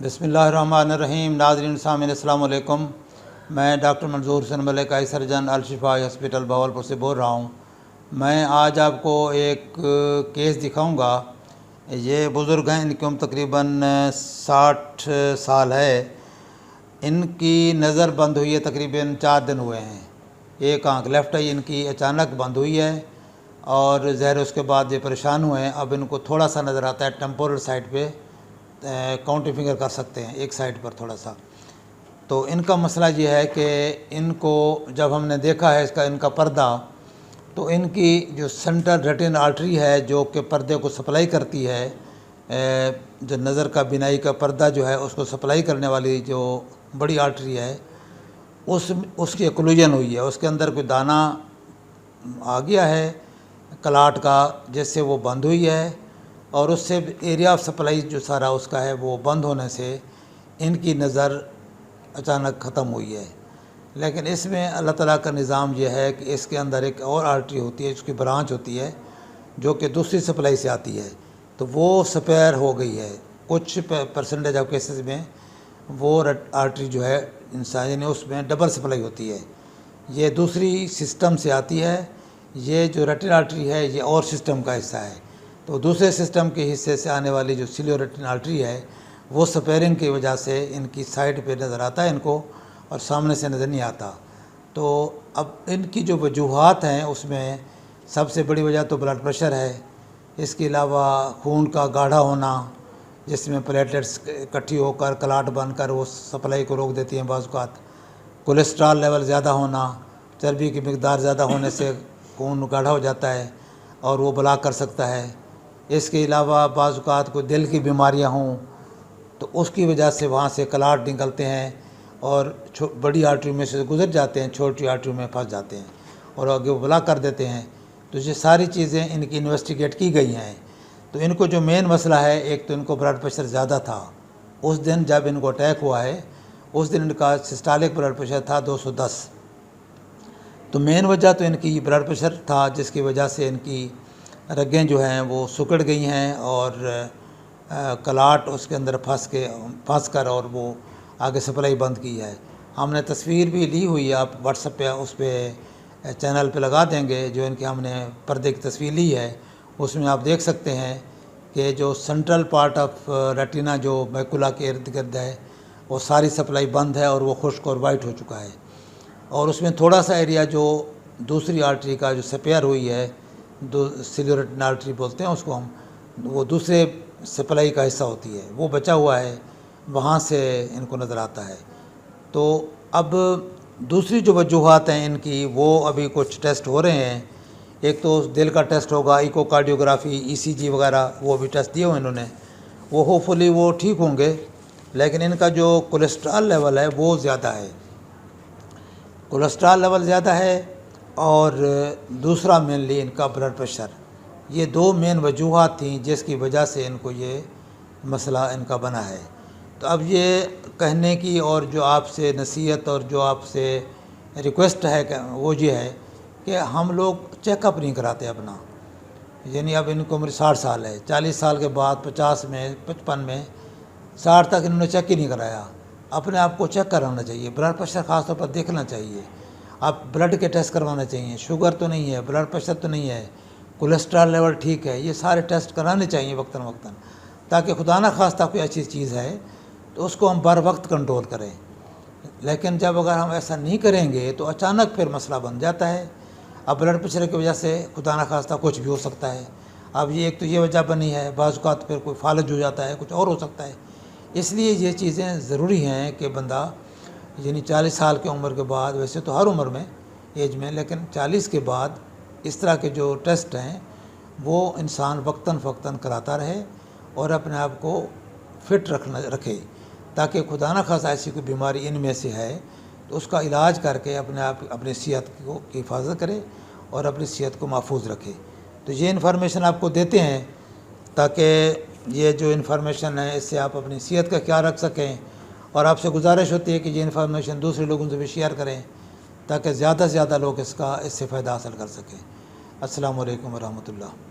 बिस्मिल्लाहिर्रहमानिर्रहीम। नाज़रीन सामीन अस्सलाम वालेकुम। मैं doctor Manzoor Hussain Malik eye surgeon Al-Shifa hospital Bahawalpur से बोल रहा हूँ। मैं आज आपको एक केस दिखाऊंगा। ये बुज़ुर्ग हैं, इनकी उम्र तकरीबन 60 साल है। इनकी नज़र बंद हुई है, तकरीबन 4 दिन हुए हैं। एक आँख लेफ़्ट आई इनकी अचानक बंद हुई है और ज़ाहिर उसके बाद ये परेशान हुए हैं। अब इनको थोड़ा सा नज़र आता है, टेम्पोरल साइड पे काउंटिंग फिंगर कर सकते हैं एक साइड पर थोड़ा सा। तो इनका मसला ये है कि इनको जब हमने देखा है इनका पर्दा, तो इनकी जो सेंट्रल रेटिन आर्टरी है जो कि पर्दे को सप्लाई करती है, जो नज़र का बिनाई का पर्दा जो है उसको सप्लाई करने वाली जो बड़ी आर्टरी है उसकी एक्लूजन हुई है। उसके अंदर कोई दाना आ गया है क्लाट का, जिससे वो बंद हुई है और उससे एरिया ऑफ सप्लाई जो सारा उसका है वो बंद होने से इनकी नज़र अचानक ख़त्म हुई है। लेकिन इसमें अल्लाह ताला का निज़ाम यह है कि इसके अंदर एक और आर्टरी होती है, उसकी ब्रांच होती है जो कि दूसरी सप्लाई से आती है, तो वो स्पेयर हो गई है। कुछ परसेंटेज ऑफ केसेस में वो आर्टरी जो है इंसान यानी उसमें डबल सप्लाई होती है। ये दूसरी सिस्टम से आती है। ये जो रेटिन आर्टरी है ये और सिस्टम का हिस्सा है, तो दूसरे सिस्टम के हिस्से से आने वाली जो सिलियोरेटिन आर्टरी है वो स्पेयरिंग की वजह से इनकी साइड पे नज़र आता है इनको, और सामने से नज़र नहीं आता। तो अब इनकी जो वजूहात हैं उसमें सबसे बड़ी वजह तो ब्लड प्रेशर है। इसके अलावा खून का गाढ़ा होना जिसमें प्लेटलेट्स इकट्ठी होकर क्लाट बनकर वो सप्लाई को रोक देती हैं बाज़ औक़ात। कोलेस्ट्रॉल लेवल ज़्यादा होना, चर्बी की मकदार ज़्यादा होने से खून गाढ़ा हो जाता है और वो ब्लॉक कर सकता है। इसके अलावा बाज़ औक़ात कोई दिल की बीमारियां हों तो उसकी वजह से वहाँ से क्लाट निकलते हैं और बड़ी आर्टरी में से गुजर जाते हैं, छोटी आर्टरी में फंस जाते हैं और आगे वो ब्लॉक कर देते हैं। तो ये सारी चीज़ें इनकी इन्वेस्टिगेट की गई हैं। तो इनको जो मेन मसला है, एक तो इनको ब्लड प्रेशर ज़्यादा था। उस दिन जब इनको अटैक हुआ है उस दिन इनका सिस्टोलिक ब्लड प्रेशर था 210। तो मेन वजह तो इनकी ब्लड प्रेशर था, जिसकी वजह से इनकी रगें जो हैं वो सिकुड़ गई हैं और क्लाट उसके अंदर फंस कर और वो आगे सप्लाई बंद की है। हमने तस्वीर भी ली हुई है, आप व्हाट्सएप पे उस पर चैनल पे लगा देंगे। जो इनके हमने पर्दे की तस्वीर ली है उसमें आप देख सकते हैं कि जो सेंट्रल पार्ट ऑफ रेटिना जो मैकुला के इर्द गिर्द है वो सारी सप्लाई बंद है और वो खुश्क और वाइट हो चुका है। और उसमें थोड़ा सा एरिया जो दूसरी आर्टरी का जो स्पेयर हुई है, सिलियोरेटिन आर्टरी बोलते हैं उसको हम, वो दूसरे सप्लाई का हिस्सा होती है, वो बचा हुआ है, वहाँ से इनको नज़र आता है। तो अब दूसरी जो वजूहात हैं इनकी, वो अभी कुछ टेस्ट हो रहे हैं। एक तो दिल का टेस्ट होगा, इकोकार्डियोग्राफी, ईसीजी वगैरह, वो भी टेस्ट दिए हुए इन्होंने, वो होपफुली वो ठीक होंगे। लेकिन इनका जो कोलेस्ट्रॉल लेवल है वो ज़्यादा है, कोलेस्ट्रॉल लेवल ज़्यादा है और दूसरा मेनली इनका ब्लड प्रेशर। ये दो मेन वजूहात थी जिसकी वजह से इनको ये मसला इनका बना है। तो अब ये कहने की और जो आपसे नसीहत और जो आपसे रिक्वेस्ट है वो ये है कि हम लोग चेकअप नहीं कराते अपना। यानी अब इनको उम्र 60 साल है, 40 साल के बाद 50 में 55 में 60 तक इन्होंने चेक ही नहीं कराया। अपने आप को चेक कराना चाहिए, ब्लड प्रेशर ख़ास तौर पर देखना चाहिए। आप ब्लड के टेस्ट करवाना चाहिए, शुगर तो नहीं है, ब्लड प्रेशर तो नहीं है, कोलेस्ट्रॉल लेवल ठीक है, ये सारे टेस्ट कराने चाहिए वक्तन वक्तन, ताकि खुदा न खास्ता कोई अच्छी चीज़ है तो उसको हम बर वक्त कंट्रोल करें। लेकिन जब अगर हम ऐसा नहीं करेंगे तो अचानक फिर मसला बन जाता है। अब ब्लड प्रेशर की वजह से खुदा न खास्ता कुछ भी हो सकता है। अब ये एक तो ये वजह बनी है, बाज़ औक़ात फिर कोई फालज हो जाता है, कुछ और हो सकता है। इसलिए ये चीज़ें ज़रूरी हैं कि बंदा यानी 40 साल की उम्र के बाद, वैसे तो हर उम्र में एज में, लेकिन 40 के बाद इस तरह के जो टेस्ट हैं वो इंसान वक्तन फ़क्तन कराता रहे और अपने आप को फिट रखे, ताकि खुदा न खासा ऐसी कोई बीमारी इनमें से है तो उसका इलाज करके अपने आप अपनी सेहत की हिफाजत करे और अपनी सेहत को महफूज रखे। तो ये इन्फॉर्मेशन आपको देते हैं ताकि ये जो इन्फॉर्मेशन है इससे आप अपनी सेहत का ख्याल रख सकें, और आपसे गुजारिश होती है कि ये इन्फॉर्मेशन दूसरे लोगों से भी शेयर करें ताकि ज़्यादा से ज़्यादा लोग इससे फ़ायदा हासिल कर सकें। अस्सलामु अलैकुम व रहमतुल्लाह।